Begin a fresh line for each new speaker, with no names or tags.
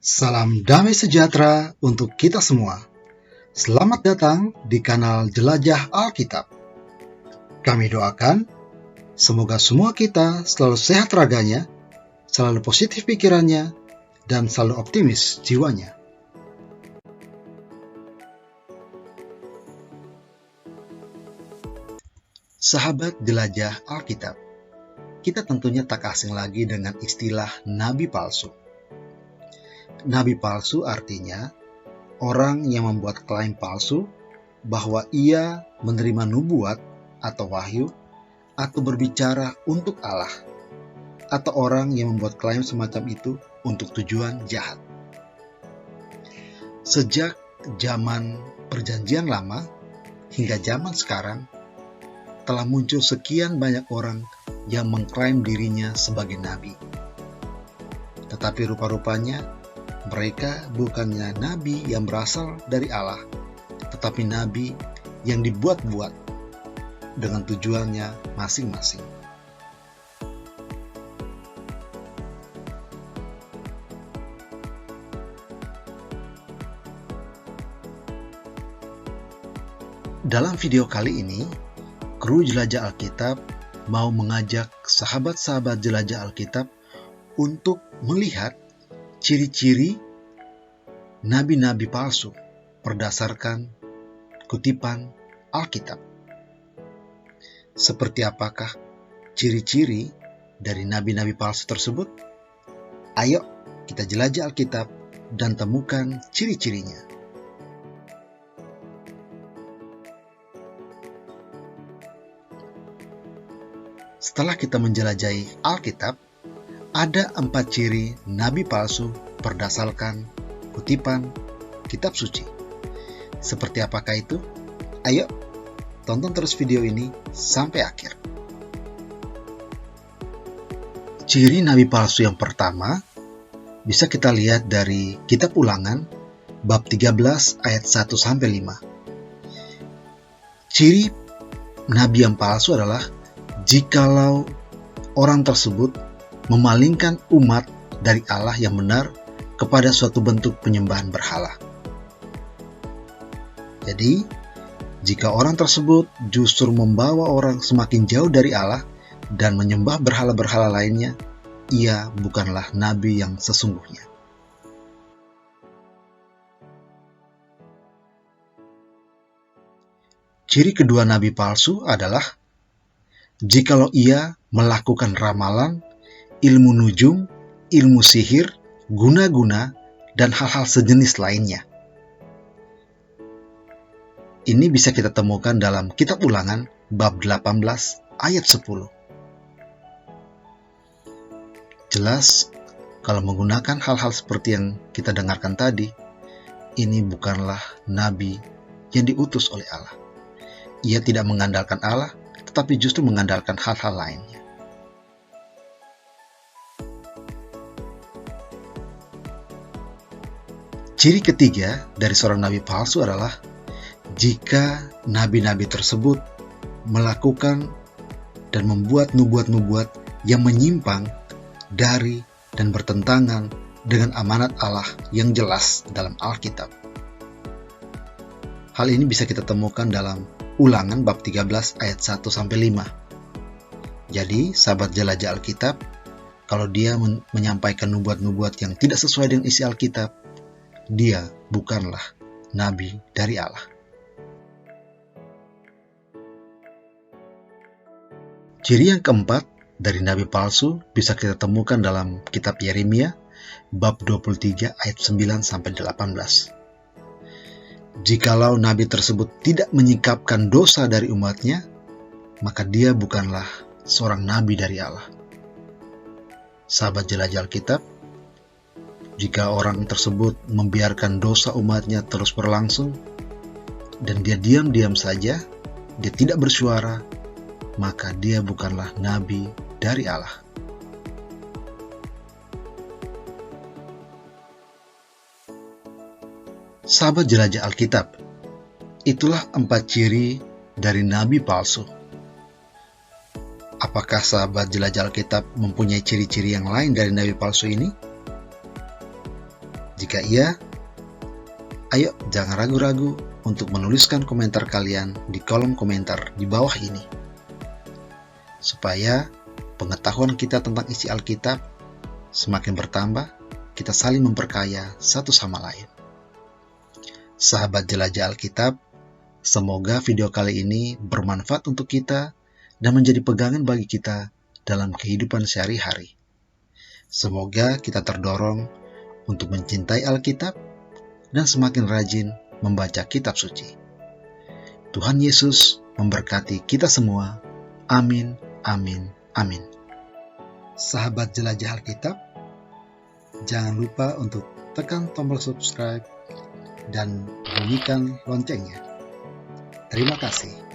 Salam damai sejahtera untuk kita semua. Selamat datang di kanal Jelajah Alkitab. Kami doakan semoga semua kita selalu sehat raganya, selalu positif pikirannya, dan selalu optimis jiwanya. Sahabat Jelajah Alkitab, kita tentunya tak asing lagi dengan istilah nabi palsu. Nabi palsu artinya orang yang membuat klaim palsu bahwa ia menerima nubuat atau wahyu atau berbicara untuk Allah, atau orang yang membuat klaim semacam itu untuk tujuan jahat. Sejak zaman Perjanjian Lama hingga zaman sekarang, telah muncul sekian banyak orang yang mengklaim dirinya sebagai nabi. Tetapi rupa-rupanya mereka bukannya nabi yang berasal dari Allah, tetapi nabi yang dibuat-buat dengan tujuannya masing-masing. Dalam video kali ini, kru Jelajah Alkitab mau mengajak sahabat-sahabat Jelajah Alkitab untuk melihat ciri-ciri nabi-nabi palsu berdasarkan kutipan Alkitab. Seperti apakah ciri-ciri dari nabi-nabi palsu tersebut? Ayo kita jelajah Alkitab dan temukan ciri-cirinya. Setelah kita menjelajahi Alkitab, ada 4 ciri nabi palsu berdasarkan kutipan kitab suci. Seperti apakah itu? Ayo, tonton terus video ini sampai akhir. Ciri nabi palsu yang pertama bisa kita lihat dari kitab Ulangan bab 13 ayat 1-5. Ciri nabi yang palsu adalah jikalau orang tersebut memalingkan umat dari Allah yang benar kepada suatu bentuk penyembahan berhala. Jadi, jika orang tersebut justru membawa orang semakin jauh dari Allah dan menyembah berhala-berhala lainnya, ia bukanlah nabi yang sesungguhnya. Ciri kedua nabi palsu adalah jikalau ia melakukan ramalan, ilmu nujum, ilmu sihir, guna-guna, dan hal-hal sejenis lainnya. Ini bisa kita temukan dalam kitab Ulangan bab 18 ayat 10. Jelas, kalau menggunakan hal-hal seperti yang kita dengarkan tadi, ini bukanlah nabi yang diutus oleh Allah. Ia tidak mengandalkan Allah, tetapi justru mengandalkan hal-hal lainnya. Ciri ketiga dari seorang nabi palsu adalah jika nabi-nabi tersebut melakukan dan membuat nubuat-nubuat yang menyimpang dari dan bertentangan dengan amanat Allah yang jelas dalam Alkitab. Hal ini bisa kita temukan dalam Ulangan bab 13 ayat 1-5. Jadi, sahabat jelajah Alkitab, kalau dia menyampaikan nubuat-nubuat yang tidak sesuai dengan isi Alkitab, dia bukanlah nabi dari Allah. Ciri yang keempat dari nabi palsu bisa kita temukan dalam kitab Yeremia bab 23 ayat 9-18. Jikalau nabi tersebut tidak menyingkapkan dosa dari umatnya, maka dia bukanlah seorang nabi dari Allah. Sahabat jelajah Alkitab, jika orang tersebut membiarkan dosa umatnya terus berlangsung, dan dia diam-diam saja, dia tidak bersuara, maka dia bukanlah nabi dari Allah. Sahabat jelajah Alkitab, itulah 4 ciri dari nabi palsu. Apakah sahabat jelajah Alkitab mempunyai ciri-ciri yang lain dari nabi palsu ini? Jika iya, ayo jangan ragu-ragu untuk menuliskan komentar kalian di kolom komentar di bawah ini, supaya pengetahuan kita tentang isi Alkitab semakin bertambah, kita saling memperkaya satu sama lain. Sahabat jelajah Alkitab, semoga video kali ini bermanfaat untuk kita dan menjadi pegangan bagi kita dalam kehidupan sehari-hari. Semoga kita terdorong untuk mencintai Alkitab dan semakin rajin membaca kitab suci. Tuhan Yesus memberkati kita semua. Amin, amin, amin. Sahabat jelajah Alkitab, jangan lupa untuk tekan tombol subscribe dan bunyikan loncengnya. Terima kasih.